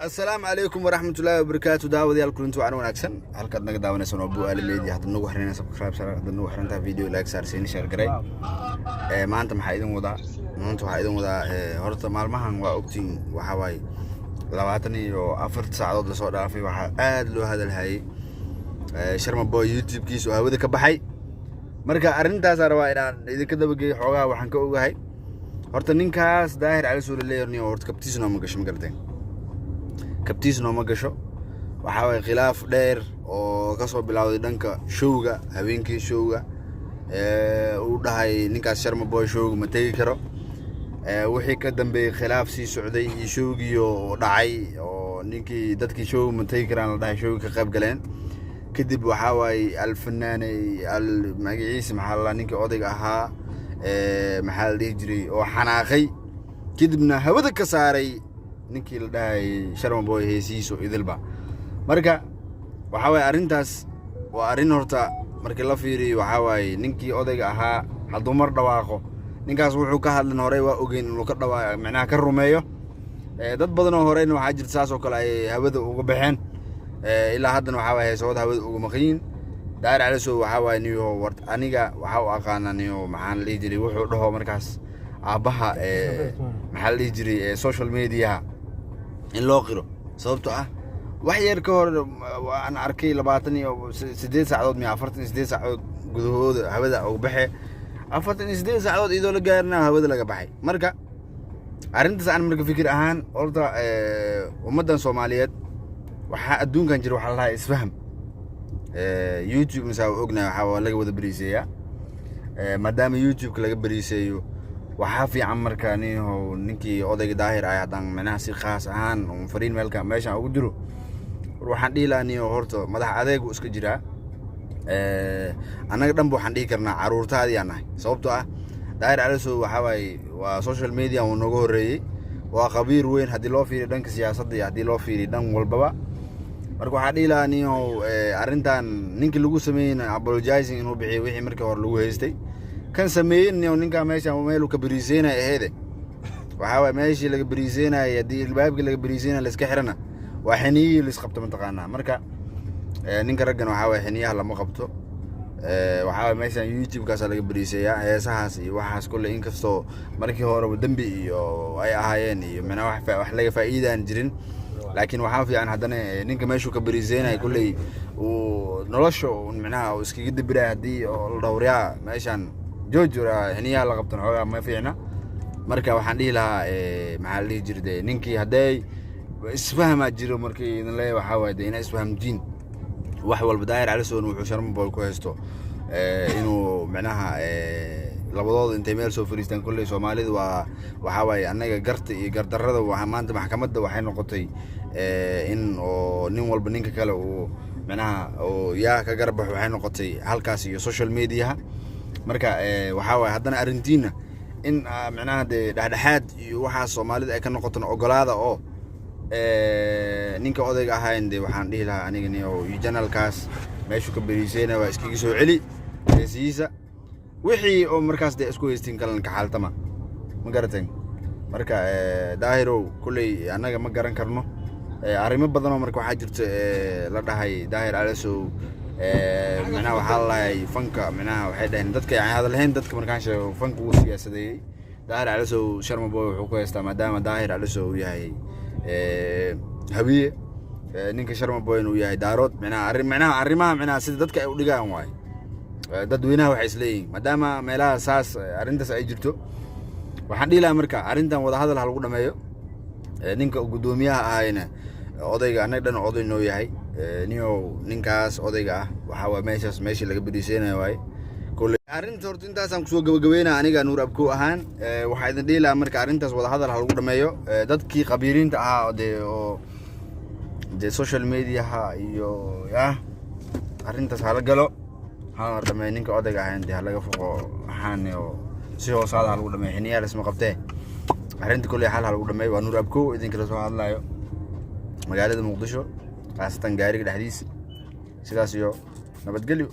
السلام عليكم ورحمة الله وبركاته. داوديال كلنتو عن وناكسن halkaad naga daawanaysan Abu Ali Media hadda nagu xirnaa subscribe sar hadda nagu xirnaa video like sar siin share garay maanta waxaa idin wadaa horta maalmahan waa ogtiin waxa way 24 saacadood la soo dhaafay waxa aad loo hadalhayay Sharma Boy YouTube kiisu hawada ka baxay marka arintaas rabaa inaan idinka dabageeyo xoogaa waxaan ka ogahay horta ninkaas Daahir Cali Suule leeyahay horta kabtiisna ma gasho ma garteen kabtiisna ma gasho waxa way khilaaf dheer oo ka soo bilowday dhanka showga habeenkii showga uu dhahay ninkaas Sharma Boy showga ma tagi karo wixii ka dambeeyay khilaaf sii socday iyo showgii oo dhacay oo ninkii dadkii showga ma tagi karaan la dhahay showga ka qayb galeen kadib waxa way alfanaanay magaciisa maxaa la ninkii odayga ahaa maxaa la dhihi jiray oo xanaaqay kadibna hawada ka saaray ninkii la dhahay Sharma Boy heesiiso idilba marka waxa way arintaas waa arin horta markii la fiiriyo waxa way ninkii odayga ahaa haduu mar dhawaaqo ninkaas wuxuu ka hadlan horay waa ogeyn inuu ka dhawaaqo macnaha ka rumeeyo dad badan oo horeyna waxa jirta saas oo kale ay hawada uga baxeen ilaa haddana waxa way heesooda hawada uga maqyin Daahir Cali Suule waxa way niyo wart aniga waxa uu aqaananiyo maxaan la jiray wuxuu dhaho markaas aabaha maxaa la jiray social media in loo qiro sababtoo ah wax yar ka hor aan arkay 28 saacadood mi 48 saacadood gudahooda hawada uga baxay 48 saacadood idoo la gaarna hawada laga baxay marka arintaas aan marka fikir ahaan horta ummadan Soomaaliyeed waxa adduunkan jira waxa la isfaham YouTube misaa ognahay waxa laga wada bariiseeyaa maadaama YouTube laga bariiseeyo waxa fiican marka ninkii odayga Daahir ay hadaan macnaha si khaas ahaan oo fariin meesha ugu jiro waxaan dhiilaaniyo horta madax adeeg iska jira anaga dhanba waxaan dhigi karnaa caruurtaadii aan nahay sababtoo ah Daahir Cali Suule waxa way waa social media uu nooga horeeyay waa qabiir weyn hadii loo fiiriyo dhanka siyaasadda iyo hadii loo fiiriyo dhan walbaba marka waxaan dhiilaaniyo arintan ninkii lagu sameeyay apologizing inuu bixiyo wixii markii hore lagu haystay kan sameeyay ninka meesha meel ka bariiseynay aheede waxa way meeshii laga bariiseynay hadii albaabka laga bariiseynay la iska xirana waa xiniyi la isqabto mataqaana marka ninka raggan waxa way xiniyaha lama qabto waxa way meesha YouTube kaas laga bariiseeyaa heesahaas iyo waxaas kulli inkastoo markii hore dambi iyo ay ahaayeen iyo mana wax laga faa'iidaan jirin laakiin waxa fiican hadana ninka meeshu ka bariiseynay kulli uu nolosho macnaha uu iskaga dibiray hadii oo la dhawriyaa meeshan joojura xiniyaha la qabtan xogaa ma fiicna marka waxaan dhihi lahaa maxaa la jirday ninkii haday isfahama jiro markii idin leeyahay waxa way inay isfahamjiin wax walba Daahir Cali Suule wuxuu Sharma Boy ku haysto inuu macnaha labadooda intay meel soo fariistaan kulli Soomaalidu waxa way anaga garta iyo gardarrada waxa maanta maxkamadda waxay noqotay in oo nin walba ninka kale uu macnaha oo yaa ka garbax waxay noqotay halkaas iyo social media marka waxa way haddana arintiina in macnaha dhaxdhaxaad iyo waxa Soomaalida ay ka noqoto ogolaada oo ninka odayga ahayn waxaan dhihi lahaa aniga niyo channelkaas meeshu ka bariiseena waa iskiga soo celi heesiisa wixii oo markaas isku heystin kalan ka xaaltama ma garateen marka Daahirow kulay anaga ma garan karno arrimo badan oo marka waxa jirto la dhahay Daahir Cali Suule macnaha waxa la fanka macnaha waxay dhahayn dadka ay hadalhayn dadka markaan sheego fanka uu siyaasadeeyay Daahir Cali Suule Sharma Boy wuxuu ku haystaa maadaama Daahir Cali Suule yahay habiye ninka Sharma Boy inuu yahay daarood macnaha arrimaha sida dadka ay u dhigaan waay dadweynaha waxay isleeyihiin maadaama meelaha saas arintaas ay jirto waxaan dhiilaa marka arintan wada hadal lagu dhameeyo ninka gudoomiyaha ahayna odayga anaga dhan oday noo yahay ninkaas odayga ah waxa waa meeshii laga bariiseynay waay arinta horta intaasaan kusoo gabagabeynaa aniga Nuur Abko ahaan waxa idin dhiilaa marka arintaas wada hadal lagu dhameeyo dadkii qabiiriinta ahaa oo social media iyo arintaas hala galo hala dhameeyo ninka odayga ahaan laga foqo waxaan si hoosaada lagu dhameeyo xiniyaha isma qabtee arinta kulli xal lagu dhameeyo waa Nuur Abko idin kala soo hadlayo magaalada Muqdisho qaasatan gaariga dhexdiisa sidaas iyo nabadgelyo